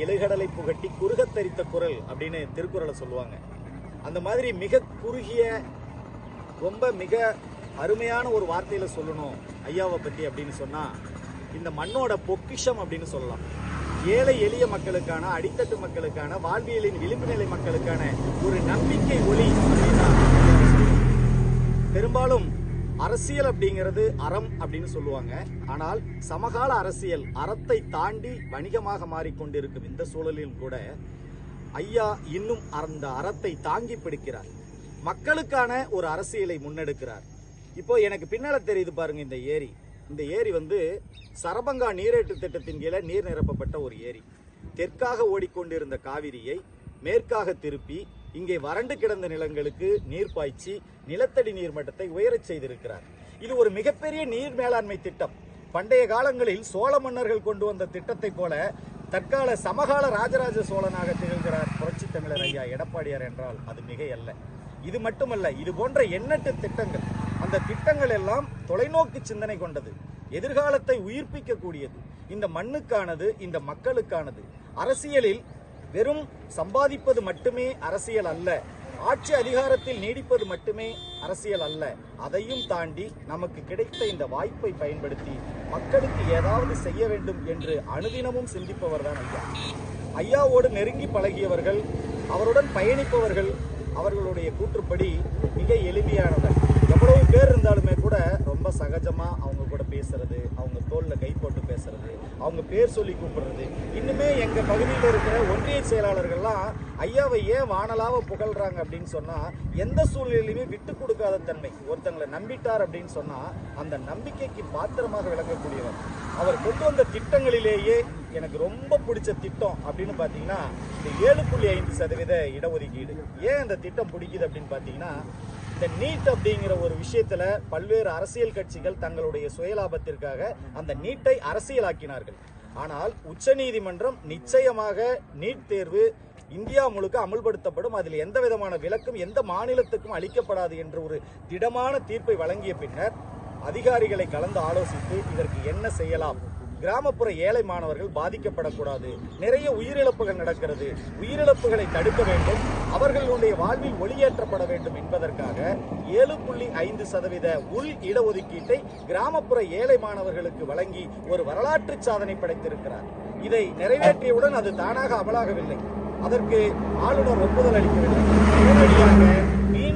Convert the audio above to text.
எழுகடலை புகட்டி குறுகத்தரித்த குரல் அப்படின்னு திருக்குறளை சொல்லுவாங்க. அந்த மாதிரி மிக குறுகிய ரொம்ப மிக அருமையான ஒரு வார்த்தையில சொல்லணும் ஐயாவை பற்றி அப்படின்னு சொன்னா, இந்த மண்ணோட பொக்கிஷம் அப்படின்னு சொல்லலாம். ஏழை எளிய மக்களுக்கான, அடித்தட்டு மக்களுக்கான, வாழ்வியலின் விளிம்பு நிலை மக்களுக்கான ஒரு நம்பிக்கை ஒளி அப்படின்னா, பெரும்பாலும் அரசியல் அப்படிங்கிறது அறம் அப்படின்னு சொல்லுவாங்க. ஆனால் சமகால அரசியல் அறத்தை தாண்டி வணிகமாக மாறிக்கொண்டிருக்கும் இந்த சூழலில் கூட ஐயா இன்னும் அந்த அறத்தை தாங்கி பிடிக்கிறார். மக்களுக்கான ஒரு அரசியலை முன்னெடுக்கிறார். இப்போ எனக்கு பின்னால தெரியுது பாருங்க, இந்த ஏரி வந்து சரபங்கா நீரேற்று திட்டத்தின் கீழே நீர் நிரப்பப்பட்ட ஒரு ஏரி. தெற்காக ஓடிக்கொண்டிருந்த காவிரியை மேற்காக திருப்பி இங்கே வறண்டு கிடந்த நிலங்களுக்கு நீர் பாய்ச்சி நிலத்தடி நீர் மட்டத்தை உயரச் செய்திருக்கிறார். இது ஒரு மிகப்பெரிய நீர் மேலாண்மை திட்டம். பண்டைய காலங்களில் சோழ மன்னர்கள் கொண்டு வந்த திட்டத்தை போல தற்கால சமகால ராஜராஜ சோழனாக திகழ்கிறார் புரட்சி தமிழர் ஐயா எடப்பாடியார் என்றால் அது மிகையல்ல. இது மட்டுமல்ல, இது போன்ற எண்ணற்ற திட்டங்கள், அந்த திட்டங்கள் எல்லாம் தொலைநோக்கு சிந்தனை கொண்டது, எதிர்காலத்தை உயிர்ப்பிக்கக்கூடியது, இந்த மண்ணுக்கானது, இந்த மக்களுக்கானது. அரசியலில் வெறும் சம்பாதிப்பது மட்டுமே அரசியல் அல்ல, ஆட்சி அதிகாரத்தில் நீடிப்பது மட்டுமே அரசியல் அல்ல. அதையும் தாண்டி நமக்கு கிடைத்த இந்த வாய்ப்பை பயன்படுத்தி மக்களுக்கு ஏதாவது செய்ய வேண்டும் என்று அனுதினமும் சிந்திப்பவர் தான் ஐயா. ஐயாவோடு நெருங்கி பழகியவர்கள், அவருடன் பயணிப்பவர்கள், அவர்களுடைய கூற்றுப்படி மிக எளிமையானவர். எவ்வளவு பேர் இருந்தாலுமே கூட ரொம்ப சகஜமா அவங்க கூட பேசுறது, அவங்க தோல்ல கை போட்டு பேசுறது, அவங்க பேர் சொல்லி கூப்பிடுறது. இன்னுமே எங்க பகுதியில் இருக்கிற ஒன்றிய செயலாளர்கள்லாம் ஐயாவை ஏன் வானலாவ புகழ்றாங்க அப்படின்னு சொன்னா, எந்த சூழ்நிலையுமே விட்டு கொடுக்காத தன்மை. ஒருத்தங்களை நம்பிட்டார் அப்படின்னு சொன்னா அந்த நம்பிக்கைக்கு பாத்திரமாக விளங்கக்கூடியவர். அவர் கொண்டு வந்த திட்டங்களிலேயே எனக்கு ரொம்ப பிடிச்ச திட்டம் அப்படின்னு பாத்தீங்கன்னா இந்த 7.5% இடஒதுக்கீடு. ஏன் இந்த திட்டம் பிடிக்குது அப்படின்னு பாத்தீங்கன்னா, இந்த நீட் அப்படிங்கிற ஒரு விஷயத்துல பல்வேறு அரசியல் கட்சிகள் தங்களுடைய சுயலாபத்திற்காக அந்த நீட்டை அரசியலாக்கினார்கள். ஆனால் உச்சநீதிமன்றம் நிச்சயமாக நீட் தேர்வு இந்தியா முழுக்க அமுல்படுத்தப்படும், அதில் எந்த விதமான விலக்கும் எந்த மாநிலத்துக்கும் அளிக்கப்படாது என்ற ஒரு திடமான தீர்ப்பை வழங்கிய பின்னர் அதிகாரிகளை கலந்து ஆலோசித்து இதற்கு என்ன செய்யலாம், கிராமப்புற ஏழை மாணவர்கள் பாதிக்கப்படக்கூடாது, நிறைய உயிரிழப்புகள் நடக்கிறது, உயிரிழப்புகளை தடுக்க வேண்டும், அவர்களுடைய வாழ்வில் ஒளியேற்றப்பட வேண்டும் என்பதற்காக 7.5% உள் இடஒதுக்கீட்டை கிராமப்புற ஏழை மாணவர்களுக்கு வழங்கி ஒரு வரலாற்று சாதனை படைத்திருக்கிறார். இதை நிறைவேற்றியவுடன் அது தானாக அமலாகவில்லை, அதற்கு ஆளுநர் ஒப்புதல் அளிக்கவில்லை. உடனடியாக